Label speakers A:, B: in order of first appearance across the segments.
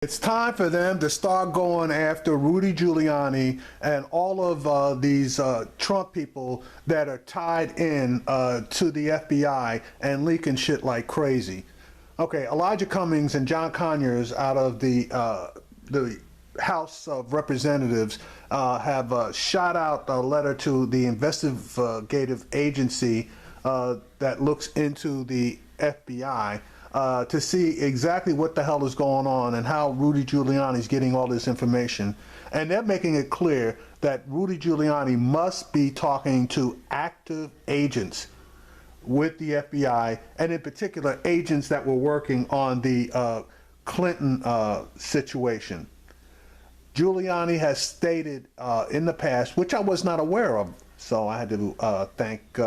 A: It's time for them to start going after Rudy Giuliani and all of these Trump people that are tied in to the FBI and leaking shit like crazy. Okay, Elijah Cummings and John Conyers out of the House of Representatives have shot out a letter to the investigative agency that looks into the FBI to see exactly what the hell is going on and how Rudy Giuliani is getting all this information. And they're making it clear that Rudy Giuliani must be talking to active agents with the FBI, and in particular agents that were working on the Clinton situation. Giuliani has stated in the past, which I was not aware of, so I had to thank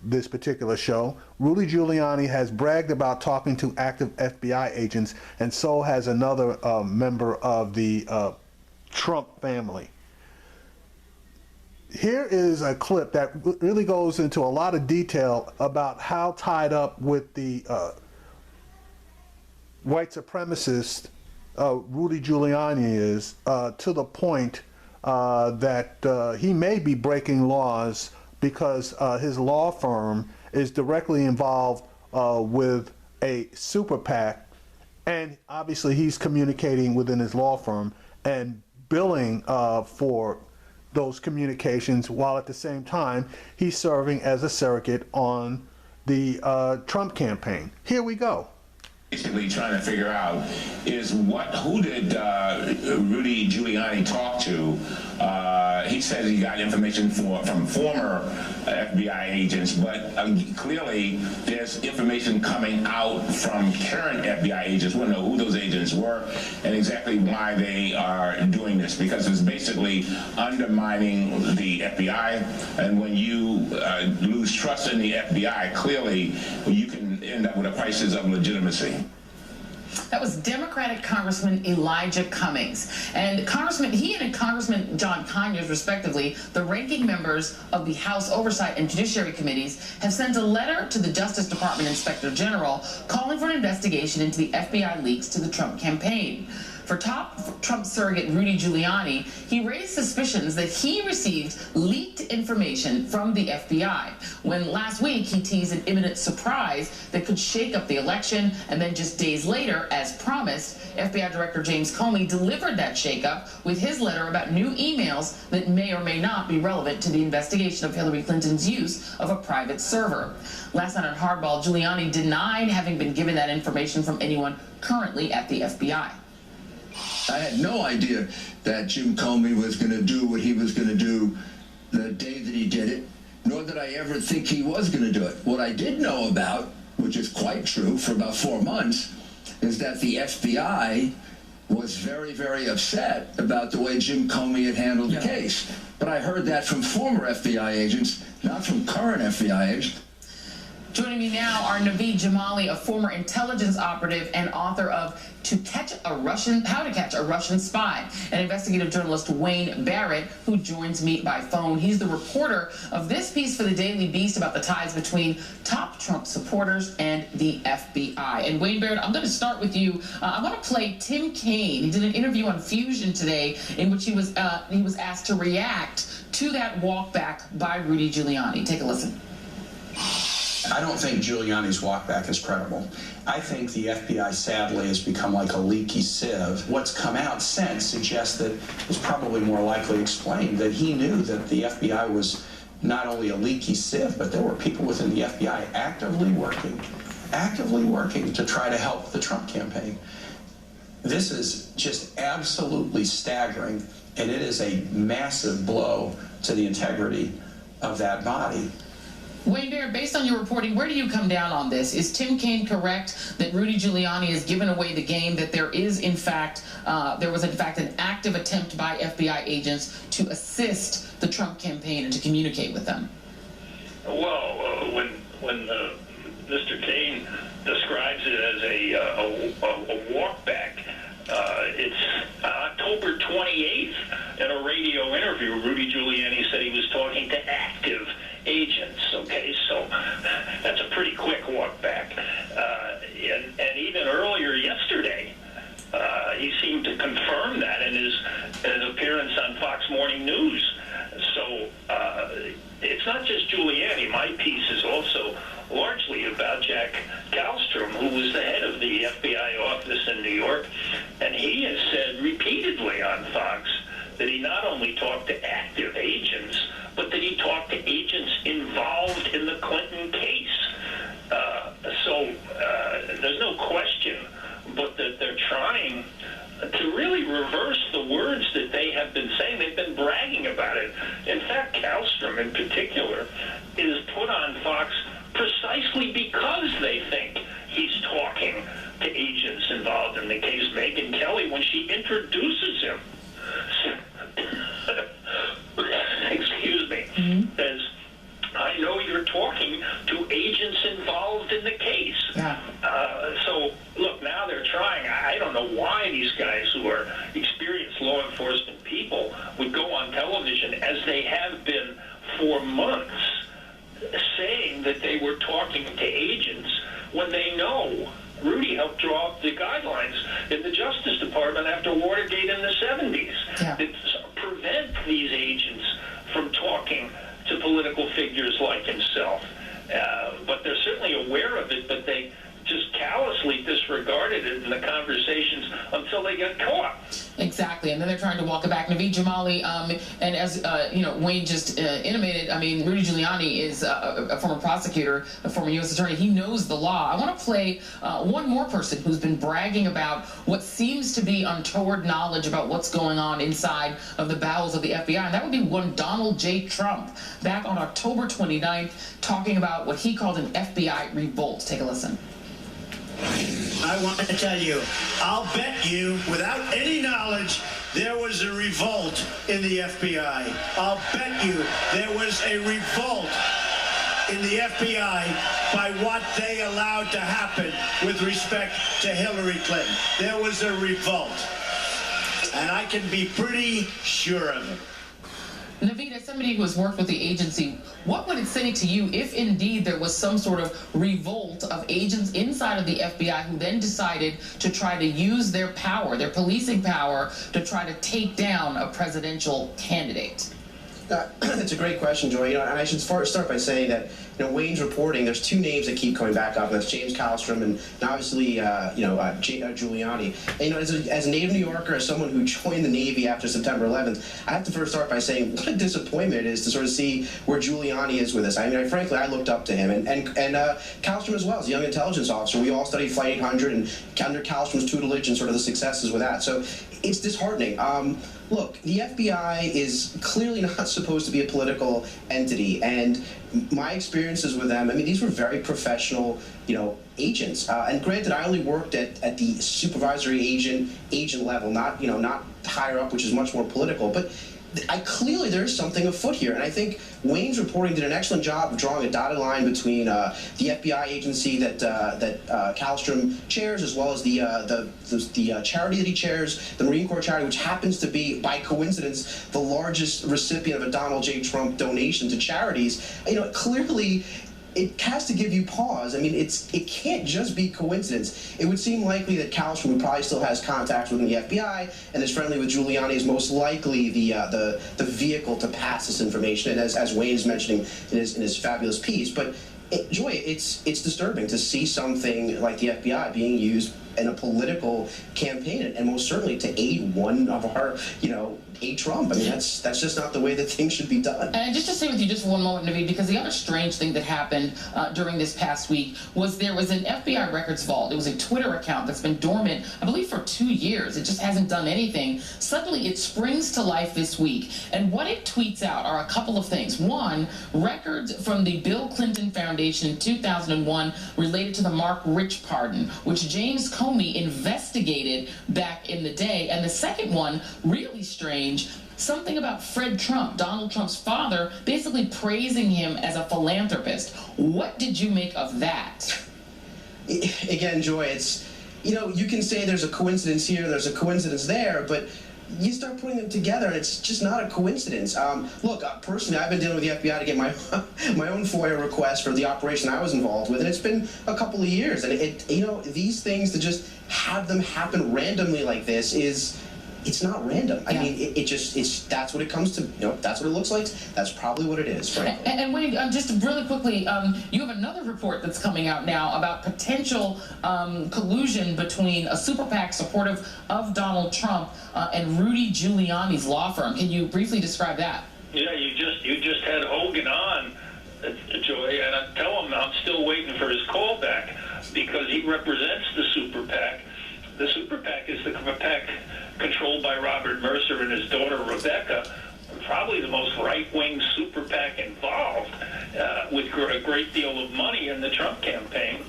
A: this particular show. Rudy Giuliani has bragged about talking to active FBI agents, and so has another member of the Trump family. Here is a clip that really goes into a lot of detail about how tied up with the white supremacist Rudy Giuliani is, to the point that he may be breaking laws because his law firm is directly involved with a super PAC, and obviously he's communicating within his law firm and billing for those communications, while at the same time he's serving as a surrogate on the Trump campaign. Here we go.
B: Basically trying to figure out is who did Rudy Giuliani talk to? He says he got information from former FBI agents, but clearly there's information coming out from current FBI agents. We don't know who those agents were and exactly why they are doing this, because it's basically undermining the FBI. And when you lose trust in the FBI, clearly you can end up with a crisis of legitimacy.
C: That was Democratic Congressman Elijah Cummings. And he and Congressman John Conyers, respectively, the ranking members of the House Oversight and Judiciary Committees, have sent a letter to the Justice Department Inspector General calling for an investigation into the FBI leaks to the Trump campaign. For top Trump surrogate Rudy Giuliani, he raised suspicions that he received leaked information from the FBI, when last week he teased an imminent surprise that could shake up the election, and then just days later, as promised, FBI Director James Comey delivered that shakeup with his letter about new emails that may or may not be relevant to the investigation of Hillary Clinton's use of a private server. Last night on Hardball, Giuliani denied having been given that information from anyone currently at the FBI.
D: I had no idea that Jim Comey was going to do what he was going to do the day that he did it, nor did I ever think he was going to do it. What I did know about, which is quite true for about 4 months, is that the FBI was very, very upset about the way Jim Comey had handled the case. But I heard that from former FBI agents, not from current FBI agents.
C: Joining me now are Naveed Jamali, a former intelligence operative and author of How to Catch a Russian Spy, and investigative journalist Wayne Barrett, who joins me by phone. He's the reporter of this piece for the Daily Beast about the ties between top Trump supporters and the FBI. And Wayne Barrett, I'm going to start with you. I want to play Tim Kaine. He did an interview on Fusion today in which he was asked to react to that walk back by Rudy Giuliani. Take a listen.
E: I don't think Giuliani's walkback is credible. I think the FBI, sadly, has become like a leaky sieve. What's come out since suggests that it's probably more likely explained that he knew that the FBI was not only a leaky sieve, but there were people within the FBI actively working to try to help the Trump campaign. This is just absolutely staggering, and it is a massive blow to the integrity of that body.
C: Wayne Barrett, based on your reporting, where do you come down on this? Is Tim Kaine correct that Rudy Giuliani has given away the game, that there was in fact an active attempt by FBI agents to assist the Trump campaign and to communicate with them?
F: Well, when Mr. Kaine describes it as a walkback, it's October 28th in a radio interview. Rudy Giuliani said he was talking to active agents. Okay, so that's a pretty quick walk back. And even earlier yesterday, he seemed to confirm that in his appearance on Fox Morning News. So it's not just Giuliani. My piece is also largely about Jack Kallstrom, who was the head of the FBI office in New York, and he has said repeatedly on Fox that he not only talked to active agents, but that he talked to agents involved in the Clinton case. So there's no question but that they're trying to really reverse the words that they have been saying. They've been bragging about it. In fact, Kallstrom in particular is put on Fox precisely because they think he's talking to agents involved in the case. Megyn Kelly, when she introduces him, excuse me, says, I know you're talking to agents involved in the case.
C: Yeah.
F: So, look, now they're trying. I don't know why these guys who are experienced law enforcement people would go on television, as they have been for months, saying that they were talking to agents when they know Rudy helped draw up the guidelines in the Justice Department after Watergate in the 70s
C: Yeah.
F: that prevent these agents from talking to political figures like himself. But they're certainly aware of it, but they just callously disregarded it in the conversations until they got caught.
C: Exactly, and then they're trying to walk it back. Naveed Jamali, and as Wayne just intimated, I mean, Rudy Giuliani is a former prosecutor, a former U.S. attorney. He knows the law. I want to play one more person who's been bragging about what seems to be untoward knowledge about what's going on inside of the bowels of the FBI, and that would be one Donald J. Trump, back on October 29th, talking about what he called an FBI revolt. Take a listen.
G: I want to tell you, I'll bet you, without any knowledge, there was a revolt in the FBI. I'll bet you there was a revolt in the FBI by what they allowed to happen with respect to Hillary Clinton. There was a revolt. And I can be pretty sure of it.
C: Naveed, as somebody who has worked with the agency, what would it say to you if indeed there was some sort of revolt of agents inside of the FBI who then decided to try to use their power, their policing power, to try to take down a presidential candidate?
H: It's a great question, Joy. And I should start by saying that Wayne's reporting. There's two names that keep coming back up, and that's James Kallstrom and obviously Giuliani. And, as a native New Yorker, as someone who joined the Navy after September 11th, I have to first start by saying what a disappointment it is to sort of see where Giuliani is with us. I mean, frankly, I looked up to him, and Kallstrom as well as a young intelligence officer. We all studied Flight 800 and under Kallstrom's tutelage and sort of the successes with that. So it's disheartening. Look, the FBI is clearly not supposed to be a political entity, and my experiences with them, I mean, these were very professional, agents. And granted, I only worked at the supervisory agent level, not higher up, which is much more political. But clearly there's something afoot here, and I think Wayne's reporting did an excellent job of drawing a dotted line between the FBI agency that Kallstrom chairs, as well as the charity that he chairs, the Marine Corps charity, which happens to be, by coincidence, the largest recipient of a Donald J. Trump donation to charities. Clearly, it has to give you pause. I mean, it can't just be coincidence. It would seem likely that Kallstrom, who probably still has contacts within the FBI and is friendly with Giuliani, is most likely the vehicle to pass this information. And as Wayne is mentioning in his fabulous piece, but Joy, it's disturbing to see something like the FBI being used in a political campaign, and most certainly to aid one of our, aid Trump. I mean, that's just not the way that things should be done.
C: And just to stay with you just for one moment, Naveed, because the other strange thing that happened during this past week was there was an FBI records vault. It was a Twitter account that's been dormant, I believe, for 2 years. It just hasn't done anything. Suddenly, it springs to life this week. And what it tweets out are a couple of things. One, records from the Bill Clinton Foundation in 2001 related to the Mark Rich pardon, which James Comey investigated back in the day. And the second one, really strange, something about Fred Trump, Donald Trump's father, basically praising him as a philanthropist. What did you make of that?
H: Again, Joy, it's, you can say there's a coincidence here, there's a coincidence there, but you start putting them together, and it's just not a coincidence. Look, personally, I've been dealing with the FBI to get my own FOIA request for the operation I was involved with, and it's been a couple of years. And these things that just have them happen randomly like this it's not random. I mean, it's that's what it comes to. That's what it looks like. That's probably what it is, frankly.
C: And Wayne, just really quickly, you have another report that's coming out now about potential collusion between a super PAC supportive of Donald Trump and Rudy Giuliani's law firm. Can you briefly describe that?
F: Yeah, you just had Hogan on, Joy, and I tell him I'm still waiting for his call back because he represents the super PAC. The super PAC is the PAC controlled by Robert Mercer and his daughter Rebecca, probably the most right-wing super PAC involved, with a great deal of money in the Trump campaign.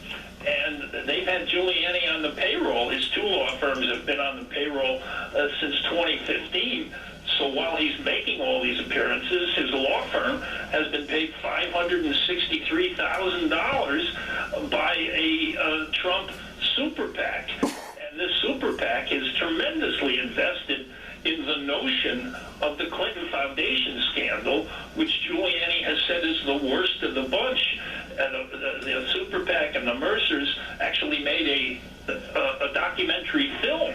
F: And they've had Giuliani on the payroll. His two law firms have been on the payroll since 2015. So while he's making all these appearances, his law firm has been paid $563,000 by a Trump super PAC. And this super PAC is tremendously invested in the notion of the Clinton Foundation scandal, which Giuliani has said is the worst of the bunch. And the super PAC and the Mercers actually made a documentary film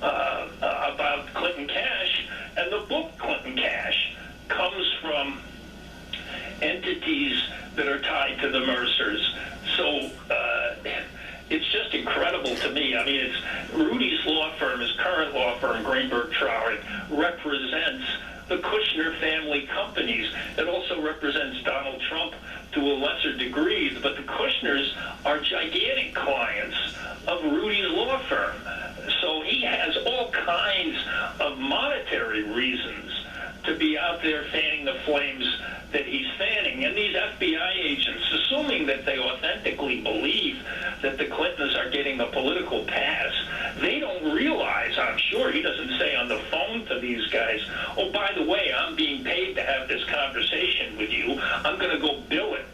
F: about Clinton Cash, and the book Clinton Cash comes from entities that are tied to the Mercers. So it's just incredible to me. I mean, it's Rudy's law firm, his current law firm, Greenberg Traurig, represents the Kushner family companies. It also represents Donald Trump to a lesser degree, but the Kushners are gigantic clients of Rudy's law firm. So he has all kinds of monetary reasons to be out there fanning the flames that he's fanning. And these FBI agents, assuming that they authentically believe that the Clintons are getting a political pass, they don't realize, I'm sure he doesn't say on the phone to these guys, oh, by the way, I'm being paid to have this conversation with you. I'm going to go bill it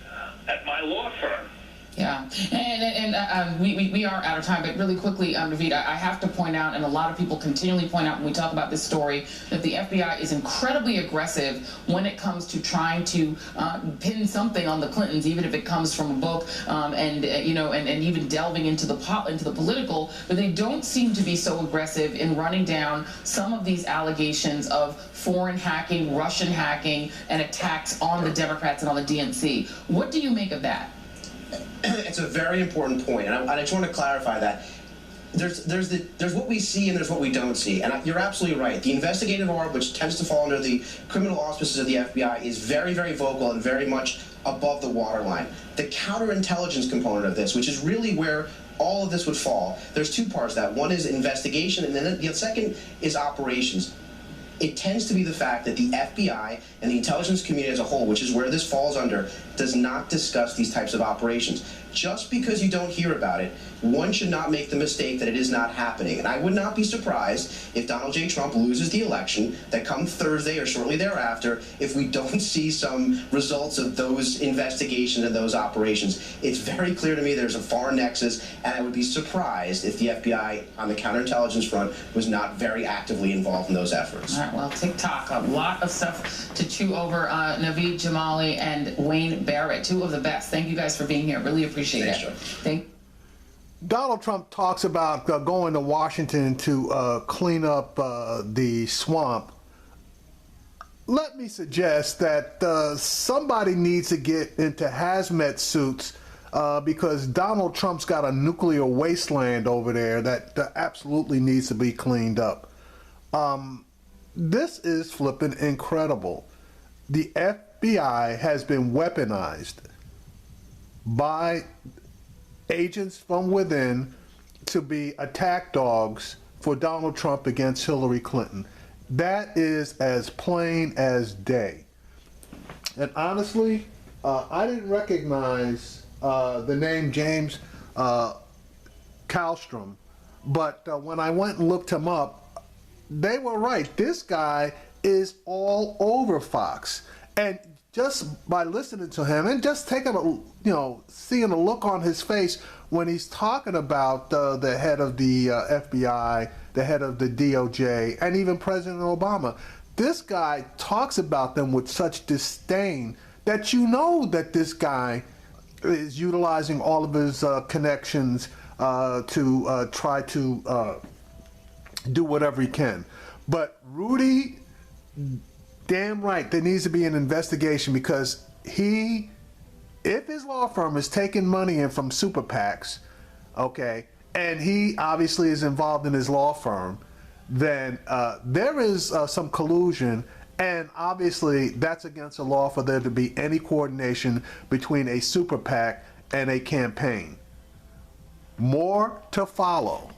F: at my law firm.
C: Yeah, and we are out of time, but really quickly, Naveed, I have to point out, and a lot of people continually point out when we talk about this story, that the FBI is incredibly aggressive when it comes to trying to pin something on the Clintons, even if it comes from a book, and even delving into the political. But they don't seem to be so aggressive in running down some of these allegations of foreign hacking, Russian hacking, and attacks on the Democrats and on the DNC. What do you make of that?
H: It's a very important point, and I just want to clarify that. There's what we see and there's what we don't see, and you're absolutely right. The investigative arm, which tends to fall under the criminal auspices of the FBI, is very, very vocal and very much above the waterline. The counterintelligence component of this, which is really where all of this would fall, there's two parts to that. One is investigation, and then the second is operations. It tends to be the fact that the FBI and the intelligence community as a whole, which is where this falls under, does not discuss these types of operations. Just because you don't hear about it, one should not make the mistake that it is not happening. And I would not be surprised if Donald J. Trump loses the election, that come Thursday or shortly thereafter, if we don't see some results of those investigations and those operations. It's very clear to me there's a foreign nexus, and I would be surprised if the FBI on the counterintelligence front was not very actively involved in those efforts.
C: All right, well, TikTok, a lot of stuff to chew over. Naveed Jamali and Wayne Barrett, two of the best. Thank you guys for being here. Really appreciate it.
A: Donald Trump talks about going to Washington to clean up the swamp. Let me suggest that somebody needs to get into hazmat suits because Donald Trump's got a nuclear wasteland over there that absolutely needs to be cleaned up. This is flipping incredible. The FBI has been weaponized by agents from within to be attack dogs for Donald Trump against Hillary Clinton. That is as plain as day. And honestly, I didn't recognize the name James Kallstrom, but when I went and looked him up, they were right. This guy is all over Fox. And just by listening to him and just taking seeing a look on his face when he's talking about the head of the FBI, the head of the DOJ, and even President Obama, this guy talks about them with such disdain that you know that this guy is utilizing all of his connections to try to do whatever he can. But Rudy, damn right, there needs to be an investigation, because if his law firm is taking money in from super PACs, okay, and he obviously is involved in his law firm, then there is some collusion, and obviously that's against the law for there to be any coordination between a super PAC and a campaign. More to follow.